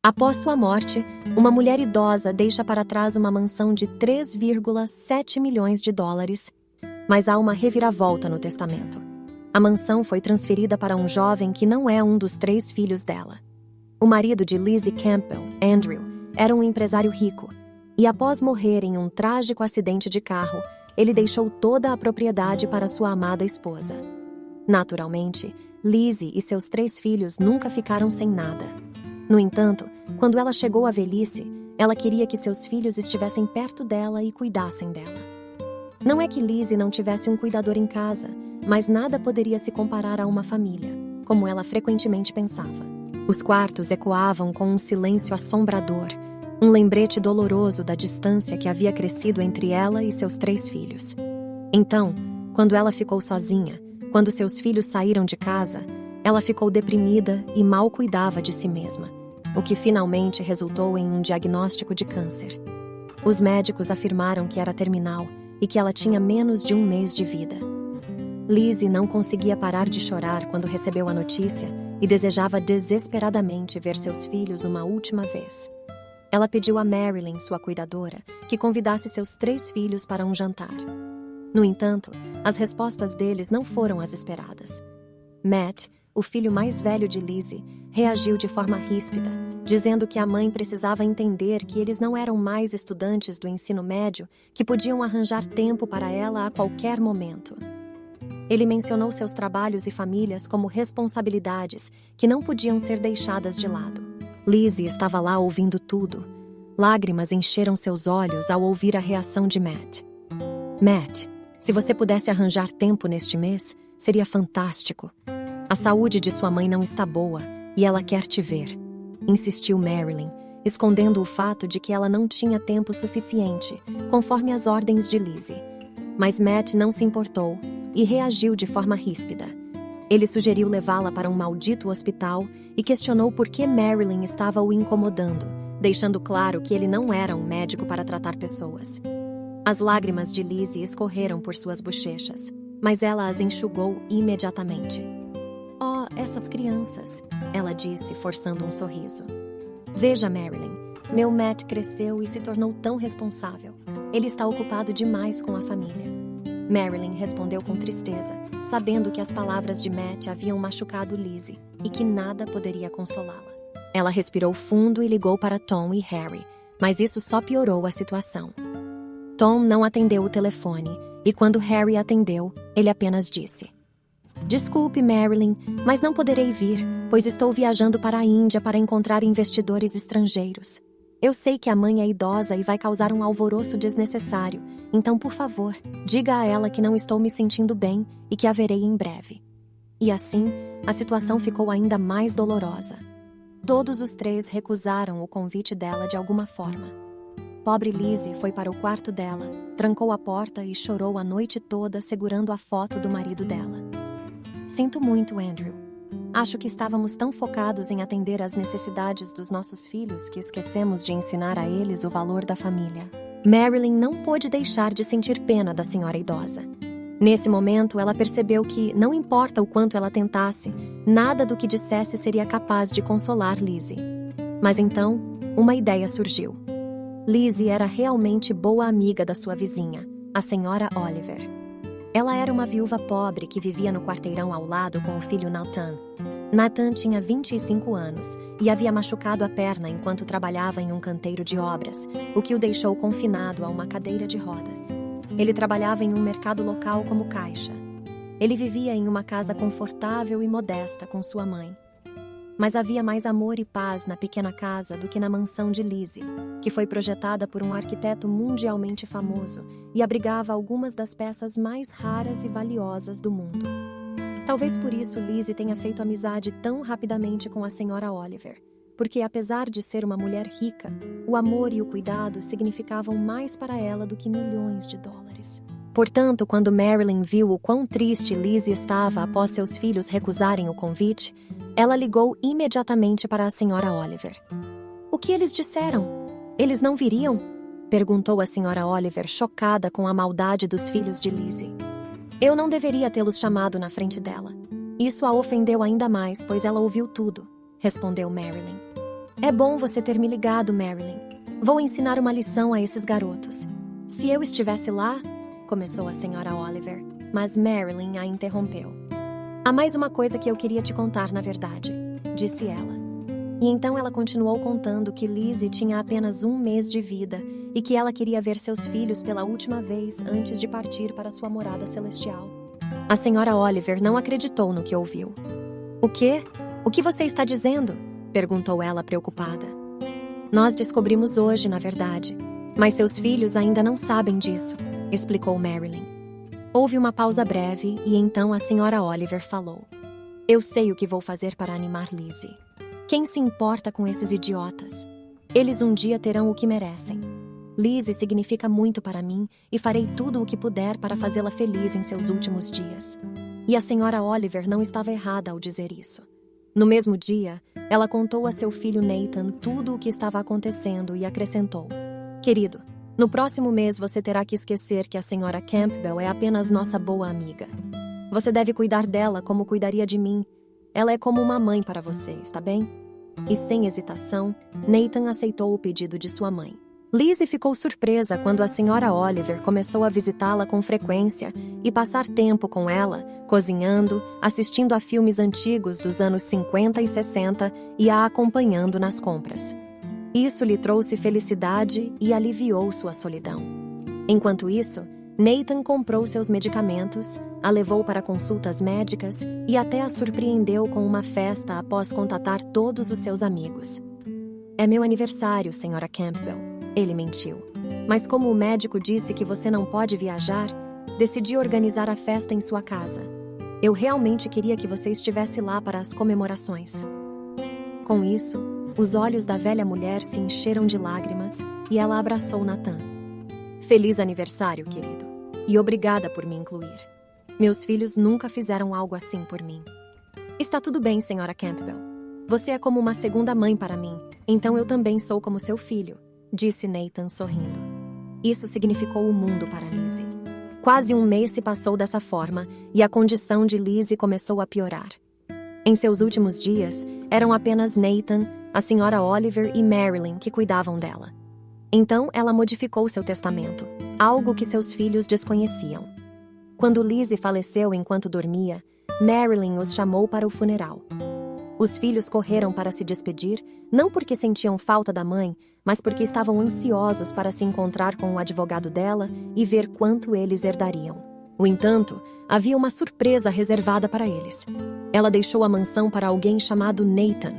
Após sua morte, uma mulher idosa deixa para trás uma mansão de 3,7 milhões de dólares, mas há uma reviravolta no testamento. A mansão foi transferida para um jovem que não é um dos 3 filhos dela. O marido de Lizzie Campbell, Andrew, era um empresário rico, e após morrer em um trágico acidente de carro, ele deixou toda a propriedade para sua amada esposa. Naturalmente, Lizzie e seus 3 filhos nunca ficaram sem nada. No entanto, quando ela chegou à velhice, ela queria que seus filhos estivessem perto dela e cuidassem dela. Não é que Lizzie não tivesse um cuidador em casa, mas nada poderia se comparar a uma família, como ela frequentemente pensava. Os quartos ecoavam com um silêncio assombrador, um lembrete doloroso da distância que havia crescido entre ela e seus 3 filhos. Então, quando ela ficou sozinha, quando seus filhos saíram de casa, ela ficou deprimida e mal cuidava de si mesma, o que finalmente resultou em um diagnóstico de câncer. Os médicos afirmaram que era terminal e que ela tinha menos de 1 mês de vida. Lizzie não conseguia parar de chorar quando recebeu a notícia e desejava desesperadamente ver seus filhos uma última vez. Ela pediu a Marilyn, sua cuidadora, que convidasse seus 3 filhos para um jantar. No entanto, as respostas deles não foram as esperadas. Matt, o filho mais velho de Lizzie, reagiu de forma ríspida, dizendo que a mãe precisava entender que eles não eram mais estudantes do ensino médio que podiam arranjar tempo para ela a qualquer momento. Ele mencionou seus trabalhos e famílias como responsabilidades que não podiam ser deixadas de lado. Lizzie estava lá ouvindo tudo. Lágrimas encheram seus olhos ao ouvir a reação de Matt. Matt, se você pudesse arranjar tempo neste mês, seria fantástico. A saúde de sua mãe não está boa e ela quer te ver, insistiu Marilyn, escondendo o fato de que ela não tinha tempo suficiente, conforme as ordens de Lizzie. Mas Matt não se importou e reagiu de forma ríspida. Ele sugeriu levá-la para um maldito hospital e questionou por que Marilyn estava o incomodando, deixando claro que ele não era um médico para tratar pessoas. As lágrimas de Lizzie escorreram por suas bochechas, mas ela as enxugou imediatamente. Oh, essas crianças, ela disse, forçando um sorriso. Veja, Marilyn, meu Matt cresceu e se tornou tão responsável. Ele está ocupado demais com a família. Marilyn respondeu com tristeza, sabendo que as palavras de Matt haviam machucado Lizzie e que nada poderia consolá-la. Ela respirou fundo e ligou para Tom e Harry, mas isso só piorou a situação. Tom não atendeu o telefone e quando Harry atendeu, ele apenas disse: Desculpe, Marilyn, mas não poderei vir, pois estou viajando para a Índia para encontrar investidores estrangeiros. Eu sei que a mãe é idosa e vai causar um alvoroço desnecessário, então, por favor, diga a ela que não estou me sentindo bem e que a verei em breve. E assim, a situação ficou ainda mais dolorosa. Todos os 3 recusaram o convite dela de alguma forma. Pobre Lizzie foi para o quarto dela, trancou a porta e chorou a noite toda segurando a foto do marido dela. Sinto muito, Andrew. Acho que estávamos tão focados em atender às necessidades dos nossos filhos que esquecemos de ensinar a eles o valor da família. Marilyn não pôde deixar de sentir pena da senhora idosa. Nesse momento, ela percebeu que, não importa o quanto ela tentasse, nada do que dissesse seria capaz de consolar Lizzie. Mas então, uma ideia surgiu. Lizzie era realmente boa amiga da sua vizinha, a senhora Oliver. Ela era uma viúva pobre que vivia no quarteirão ao lado com o filho Nathan. Nathan tinha 25 anos e havia machucado a perna enquanto trabalhava em um canteiro de obras, o que o deixou confinado a uma cadeira de rodas. Ele trabalhava em um mercado local como caixa. Ele vivia em uma casa confortável e modesta com sua mãe. Mas havia mais amor e paz na pequena casa do que na mansão de Lizzie, que foi projetada por um arquiteto mundialmente famoso e abrigava algumas das peças mais raras e valiosas do mundo. Talvez por isso Lizzie tenha feito amizade tão rapidamente com a senhora Oliver, porque apesar de ser uma mulher rica, o amor e o cuidado significavam mais para ela do que milhões de dólares. Portanto, quando Marilyn viu o quão triste Lizzie estava após seus filhos recusarem o convite, ela ligou imediatamente para a senhora Oliver. O que eles disseram? Eles não viriam? Perguntou a senhora Oliver, chocada com a maldade dos filhos de Lizzie. Eu não deveria tê-los chamado na frente dela. Isso a ofendeu ainda mais, pois ela ouviu tudo, respondeu Marilyn. É bom você ter me ligado, Marilyn. Vou ensinar uma lição a esses garotos. Se eu estivesse lá, começou a senhora Oliver, mas Marilyn a interrompeu. Há mais uma coisa que eu queria te contar, na verdade, disse ela. E então ela continuou contando que Lizzie tinha apenas 1 mês de vida e que ela queria ver seus filhos pela última vez antes de partir para sua morada celestial. A senhora Oliver não acreditou no que ouviu. O quê? O que você está dizendo? Perguntou ela preocupada. Nós descobrimos hoje, na verdade, mas seus filhos ainda não sabem disso, explicou Marilyn. Houve uma pausa breve e então a senhora Oliver falou. Eu sei o que vou fazer para animar Lizzie. Quem se importa com esses idiotas? Eles um dia terão o que merecem. Lizzie significa muito para mim e farei tudo o que puder para fazê-la feliz em seus últimos dias. E a senhora Oliver não estava errada ao dizer isso. No mesmo dia, ela contou a seu filho Nathan tudo o que estava acontecendo e acrescentou. Querido, no próximo mês você terá que esquecer que a senhora Campbell é apenas nossa boa amiga. Você deve cuidar dela como cuidaria de mim. Ela é como uma mãe para você, está bem? E sem hesitação, Nathan aceitou o pedido de sua mãe. Lizzie ficou surpresa quando a senhora Oliver começou a visitá-la com frequência e passar tempo com ela, cozinhando, assistindo a filmes antigos dos anos 50 e 60 e a acompanhando nas compras. Isso lhe trouxe felicidade e aliviou sua solidão. Enquanto isso, Nathan comprou seus medicamentos, a levou para consultas médicas e até a surpreendeu com uma festa após contatar todos os seus amigos. É meu aniversário, senhora Campbell, ele mentiu. Mas como o médico disse que você não pode viajar, decidi organizar a festa em sua casa. Eu realmente queria que você estivesse lá para as comemorações. Com isso, os olhos da velha mulher se encheram de lágrimas e ela abraçou Nathan. Feliz aniversário, querido. E obrigada por me incluir. Meus filhos nunca fizeram algo assim por mim. Está tudo bem, senhora Campbell. Você é como uma segunda mãe para mim, então eu também sou como seu filho, disse Nathan sorrindo. Isso significou o mundo para Lizzie. Quase 1 mês se passou dessa forma e a condição de Lizzie começou a piorar. Em seus últimos dias, eram apenas Nathan, a senhora Oliver e Marilyn que cuidavam dela. Então, ela modificou seu testamento, algo que seus filhos desconheciam. Quando Lizzie faleceu enquanto dormia, Marilyn os chamou para o funeral. Os filhos correram para se despedir, não porque sentiam falta da mãe, mas porque estavam ansiosos para se encontrar com o advogado dela e ver quanto eles herdariam. No entanto, havia uma surpresa reservada para eles. Ela deixou a mansão para alguém chamado Nathan.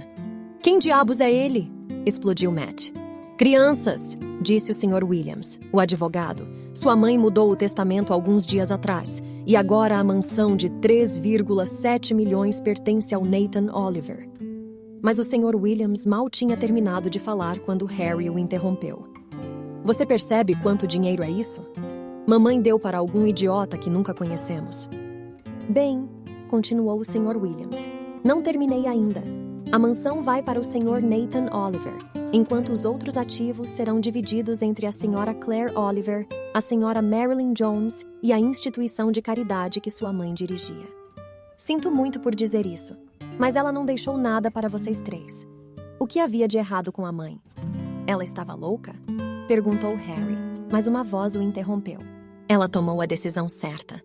Quem diabos é ele? Explodiu Matt. Crianças, disse o Sr. Williams, o advogado. Sua mãe mudou o testamento alguns dias atrás, e agora a mansão de 3,7 milhões pertence ao Nathan Oliver. Mas o Sr. Williams mal tinha terminado de falar quando Harry o interrompeu. Você percebe quanto dinheiro é isso? Mamãe deu para algum idiota que nunca conhecemos. Bem, continuou o Sr. Williams, não terminei ainda. A mansão vai para o Sr. Nathan Oliver, enquanto os outros ativos serão divididos entre a Sra. Claire Oliver, a Sra. Marilyn Jones e a instituição de caridade que sua mãe dirigia. Sinto muito por dizer isso, mas ela não deixou nada para vocês 3. O que havia de errado com a mãe? Ela estava louca? Perguntou Harry, mas uma voz o interrompeu. Ela tomou a decisão certa.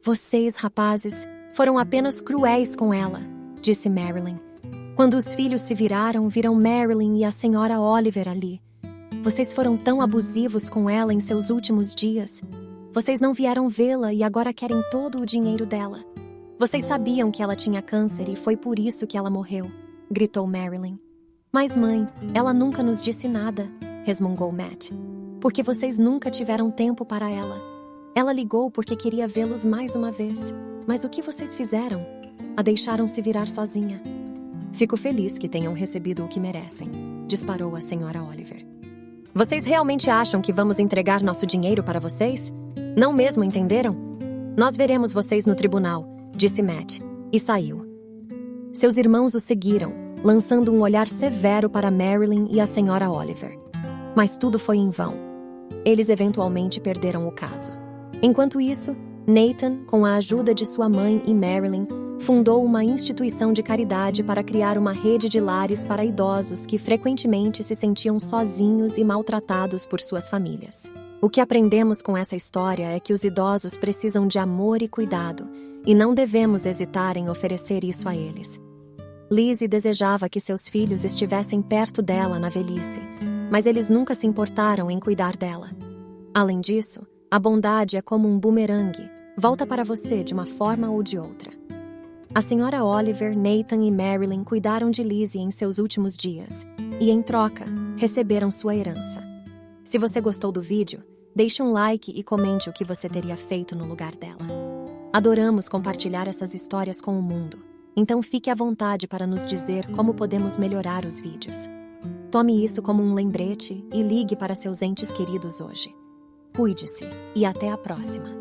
Vocês, rapazes, foram apenas cruéis com ela, disse Marilyn. Quando os filhos se viraram, viram Marilyn e a senhora Oliver ali. Vocês foram tão abusivos com ela em seus últimos dias. Vocês não vieram vê-la e agora querem todo o dinheiro dela. Vocês sabiam que ela tinha câncer e foi por isso que ela morreu, gritou Marilyn. Mas mãe, ela nunca nos disse nada, resmungou Matt. Porque vocês nunca tiveram tempo para ela. Ela ligou porque queria vê-los mais uma vez. Mas o que vocês fizeram? A deixaram se virar sozinha. Fico feliz que tenham recebido o que merecem, disparou a senhora Oliver. Vocês realmente acham que vamos entregar nosso dinheiro para vocês? Não mesmo, entenderam? Nós veremos vocês no tribunal, disse Matt, e saiu. Seus irmãos o seguiram, lançando um olhar severo para Marilyn e a senhora Oliver. Mas tudo foi em vão. Eles eventualmente perderam o caso. Enquanto isso, Nathan, com a ajuda de sua mãe e Marilyn, fundou uma instituição de caridade para criar uma rede de lares para idosos que frequentemente se sentiam sozinhos e maltratados por suas famílias. O que aprendemos com essa história é que os idosos precisam de amor e cuidado, e não devemos hesitar em oferecer isso a eles. Lizzie desejava que seus filhos estivessem perto dela na velhice, mas eles nunca se importaram em cuidar dela. Além disso, a bondade é como um bumerangue, volta para você de uma forma ou de outra. A senhora Oliver, Nathan e Marilyn cuidaram de Lizzie em seus últimos dias, e em troca, receberam sua herança. Se você gostou do vídeo, deixe um like e comente o que você teria feito no lugar dela. Adoramos compartilhar essas histórias com o mundo, então fique à vontade para nos dizer como podemos melhorar os vídeos. Tome isso como um lembrete e ligue para seus entes queridos hoje. Cuide-se e até a próxima!